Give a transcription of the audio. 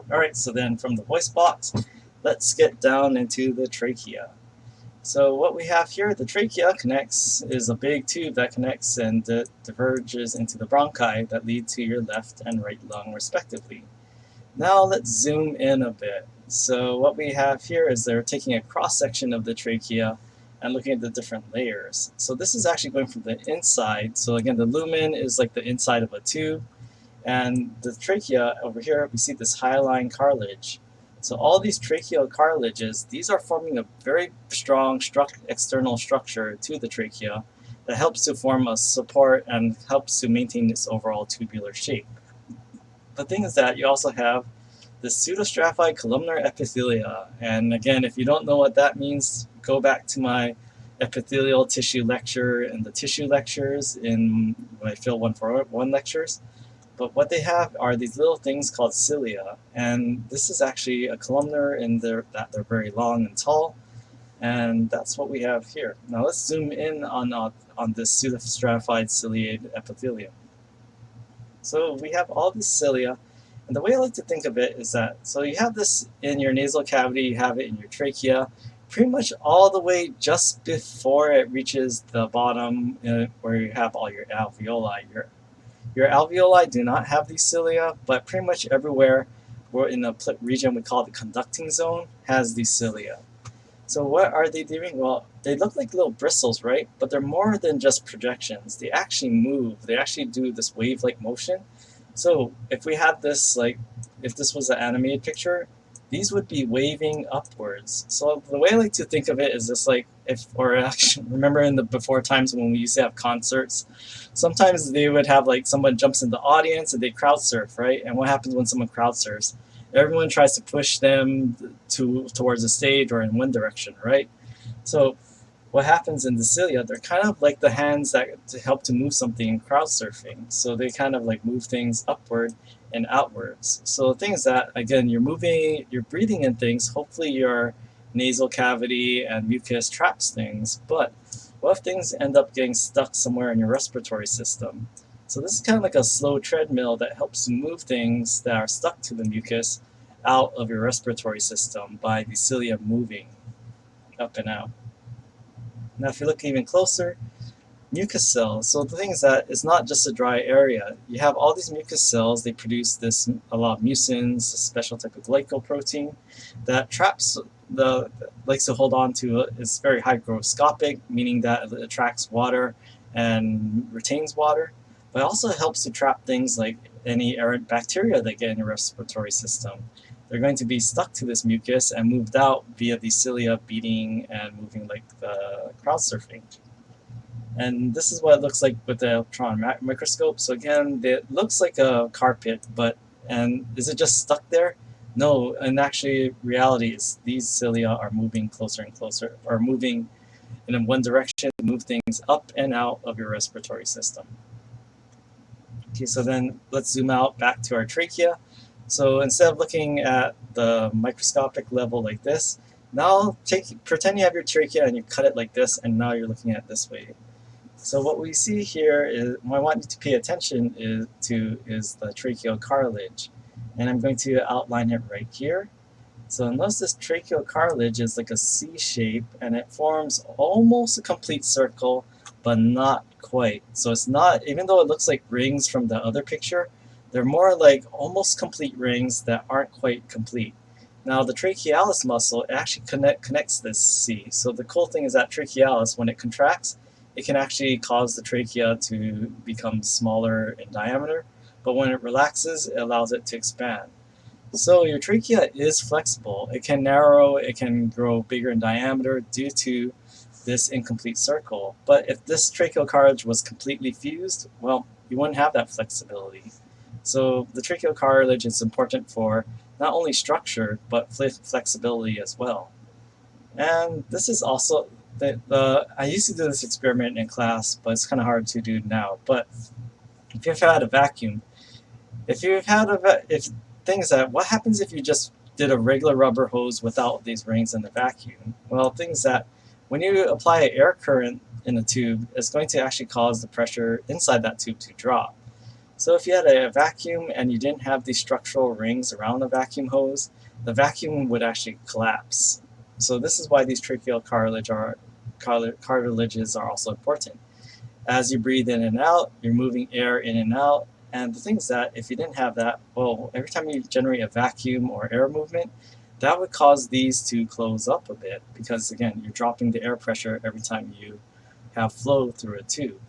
Alright, so then from the voice box, let's get down into the trachea. So what we have here, the trachea is a big tube that connects and diverges into the bronchi that lead to your left and right lung respectively. Now let's zoom in a bit. So what we have here is they're taking a cross-section of the trachea and looking at the different layers. So this is actually going from the inside. So again, the lumen is like the inside of a tube. And the trachea over here, we see this hyaline cartilage. So all these tracheal cartilages, these are forming a very strong external structure to the trachea that helps to form a support and helps to maintain its overall tubular shape. The thing is that you also have the pseudostratified columnar epithelia. And again, if you don't know what that means, go back to my epithelial tissue lecture and the tissue lectures in my PHYL 141 lectures. But what they have are these little things called cilia, and this is actually a columnar in that they're very long and tall, and that's what we have here. Now let's zoom in on this pseudostratified ciliated epithelium. So we have all these cilia, and the way I like to think of it is that, so you have this in your nasal cavity, you have it in your trachea, pretty much all the way just before it reaches the bottom where you have all your alveoli. Your alveoli do not have these cilia, but pretty much everywhere in the region we call the conducting zone has these cilia. So what are they doing? Well, they look like little bristles, right? But they're more than just projections. They actually move. They actually do this wave-like motion. So if we had this, like, if this was an animated picture, these would be waving upwards. So the way I like to think of it is just like, remember in the before times when we used to have concerts, sometimes they would have like someone jumps in the audience and they crowd surf, right? And what happens when someone crowd surfs? Everyone tries to push them towards the stage or in one direction, right? So what happens in the cilia, they're kind of like the hands that help to move something in crowd surfing. So they kind of like move things upward and outwards. So the thing is that, again, you're breathing in things. Hopefully your nasal cavity and mucus traps things, but what if things end up getting stuck somewhere in your respiratory system? So this is kind of like a slow treadmill that helps to move things that are stuck to the mucus out of your respiratory system by the cilia moving up and out. Now if you look even closer, mucus cells. So the thing is that it's not just a dry area. You have all these mucus cells. They produce a lot of mucins, a special type of glycoprotein that likes to hold on to it. It's very hygroscopic, meaning that it attracts water and retains water, but it also helps to trap things like any errant bacteria that get in your respiratory system. They're going to be stuck to this mucus and moved out via the cilia beating and moving like the crowd surfing. And this is what it looks like with the electron microscope. So again, it looks like a carpet, and is it just stuck there? No, and actually reality is these cilia are moving closer and closer, or moving in one direction to move things up and out of your respiratory system. Okay, so then let's zoom out back to our trachea. So instead of looking at the microscopic level like this, now pretend you have your trachea and you cut it like this, and now you're looking at it this way. So what we see here is, what I want you to pay attention is the tracheal cartilage. And I'm going to outline it right here. So notice this tracheal cartilage is like a C shape, and it forms almost a complete circle, but not quite. So it's not, even though it looks like rings from the other picture, they're more like almost complete rings that aren't quite complete. Now the trachealis muscle actually connects this C. So the cool thing is that trachealis, when it contracts, it can actually cause the trachea to become smaller in diameter, but when it relaxes, it allows it to expand. So your trachea is flexible. It can narrow, it can grow bigger in diameter due to this incomplete circle. But if this tracheal cartilage was completely fused, well, you wouldn't have that flexibility. So the tracheal cartilage is important for not only structure, but flexibility as well. And this is also, I used to do this experiment in class, but it's kind of hard to do now. But if you've had a vacuum, what happens if you just did a regular rubber hose without these rings in the vacuum? Well, things that when you apply an air current in a tube, it's going to actually cause the pressure inside that tube to drop. So if you had a vacuum and you didn't have these structural rings around the vacuum hose, the vacuum would actually collapse. So this is why these tracheal cartilages are also important. As you breathe in and out, you're moving air in and out. And the thing is that if you didn't have that, well, every time you generate a vacuum or air movement, that would cause these to close up a bit because, again, you're dropping the air pressure every time you have flow through a tube.